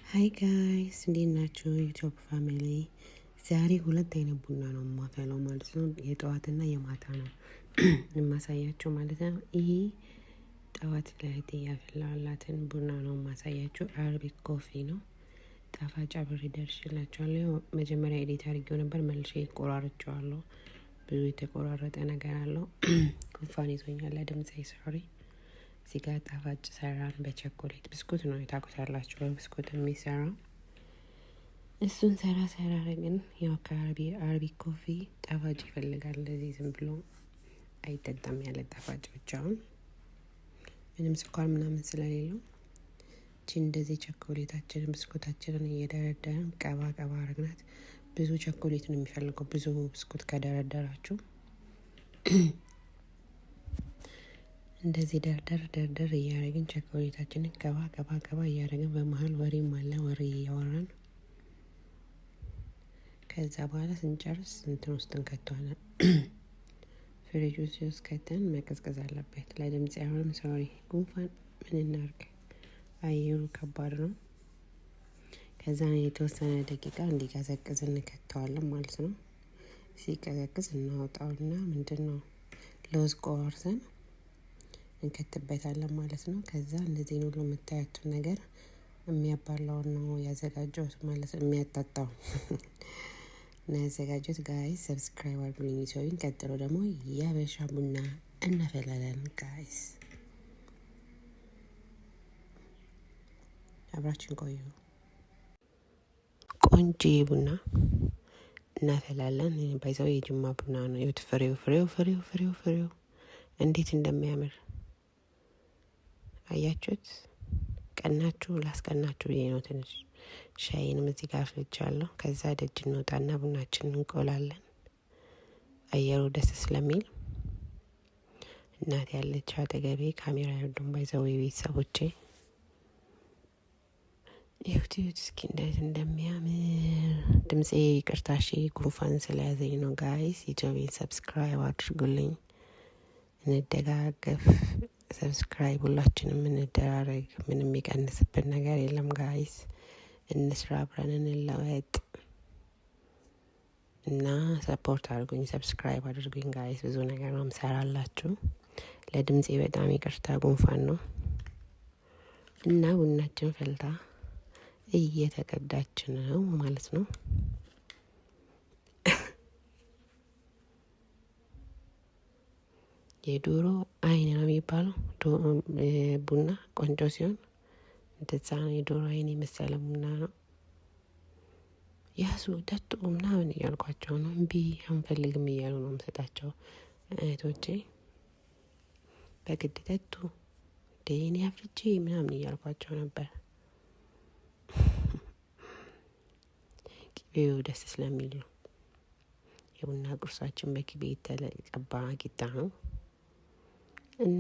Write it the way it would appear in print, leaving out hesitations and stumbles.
ሀይ ጋይስ እንዴት ናችሁ? ዩቲዩብ ፋሚሊ ዛሬ ሁለት አይነት ቡና ነው የማፈላው ማለት ነው። የጠዋትና የማታ ነው የማሳያችሁ ማለት ነው። ይሄ ጠዋት ላይ ያፈላላትን ቡና ነው የማሳያችሁ። አረቢክ ኮፊ ነው። ጣፋጭ አብሬ ደርሽላችኋለሁ። መጀመሪያ ኤዲት አድርጌው ነበር፣ መልሼ ቆራርጬዋለሁ። ብዙ የተቆራረጠ ነገር አለው። ጉንፋን ይዞኛል፣ ለድምጼ ሶሪ። እዚህ ጋር ጣፋጭ ሰራን በቸኮሌት ብስኩት ነው ታውቁታላችሁ፣ በብስኩት የሚሰራው እሱን ሰራ አረግን። ያው አረቢክ ኮፊ ጣፋጭ ይፈልጋል። እንደዚህ ዝም ብሎ አይጠጣም ያለ ጣፋጭ ብቻውን ምንም ስኳር ምናምን ስለሌለው እንደዚህ ቸኮሌታችንን ብስኩታችንን እየደረደርን ቀባ አረግናት። ብዙ ቸኮሌት ነው የሚፈልገው፣ ብዙ ብስኩት ከደረደራችሁ እንደዚህ ደርደር እያደረግን ቸኮሌታችንን ገባ እያደረግን በመሀል ወሬም አለ፣ ወሬ እያወራን ከዛ በኋላ ስንጨርስ እንትን ውስጥ እንከተዋለን። ፍሪጅ ውስጥ ከተን መቀዝቀዝ አለበት። ለድምጽ አሁንም ሶሪ፣ ጉንፋን ምን እናርግ፣ አየሩ ከባድ ነው። ከዛ የተወሰነ ደቂቃ እንዲቀዘቅዝ እንከተዋለን ማለት ነው። ሲቀዘቅዝ እናወጣውና ምንድነው ለውዝ ቆርሰን እንከትበታለን ማለት ነው። ከዛ እነዚህን ሁሉ የምታያቸው ነገር የሚያባላውን ነው ያዘጋጀሁት ማለት ነው። የሚያጣጣው እና ያዘጋጀሁት ጋይስ፣ ሰብስክራይብ አድርጉልኝ ዩቲዩብን። ቀጥሎ ደግሞ የሀበሻ ቡና እናፈላለን ጋይስ፣ አብራችን ቆዩ። ቆንጆ ቡና እናፈላለን። ባይዘው የጅማ ቡና ነው። ይኸውት ፍሬው እንዴት እንደሚያምር አያችሁት? ቀናችሁ ላስቀናችሁ ብዬ ነው። ትንሽ ሻይንም እዚህ ጋር አፍልቻለሁ። ከዛ ደጅ እንወጣና ቡናችንን እንቆላለን። አየሩ ደስ ስለሚል እናት ያለች አጠገቤ፣ ካሜራ ያርዱም ባይዘው ቤተሰቦቼ። ይሁት እስኪ እንዴት እንደሚያምር ድምጼ። ይቅርታሽ ጉንፋን ስለያዘኝ ነው ጋይስ። ዩቲዩብን ሰብስክራይብ አድርጉልኝ፣ እንደጋገፍ። ሰብስክራይብ ሁላችንም እንደራረግ። ምንም የሚቀንስብን ነገር የለም ጋይስ። እንስራ፣ አብረን እንለወጥ እና ሰፖርት አድርጉኝ፣ ሰብስክራይብ አድርጉኝ ጋይስ። ብዙ ነገር ነው ምሰራላችሁ። ለድምጼ በጣም ይቅርታ፣ ጉንፋን ነው እና ቡናችን ፈልታ እየተቀዳች ነው ማለት ነው። የዶሮ አይን ነው የሚባለው ቡና ቆንጆ ሲሆን እንደዛ ነው። የዶሮ አይን የመሰለ ቡና ነው። ያሱ ጠጡ ምናምን እያልኳቸው ነው። እምቢ አንፈልግም እያሉ ነው የምሰጣቸው እህቶቼ። በግድ ጠጡ ዴኔ አፍልቼ ምናምን እያልኳቸው ነበር። ቅቤው ደስ ስለሚል ነው። የቡና ቁርሳችን በቅቤ የተቀባ ቂጣ ነው እና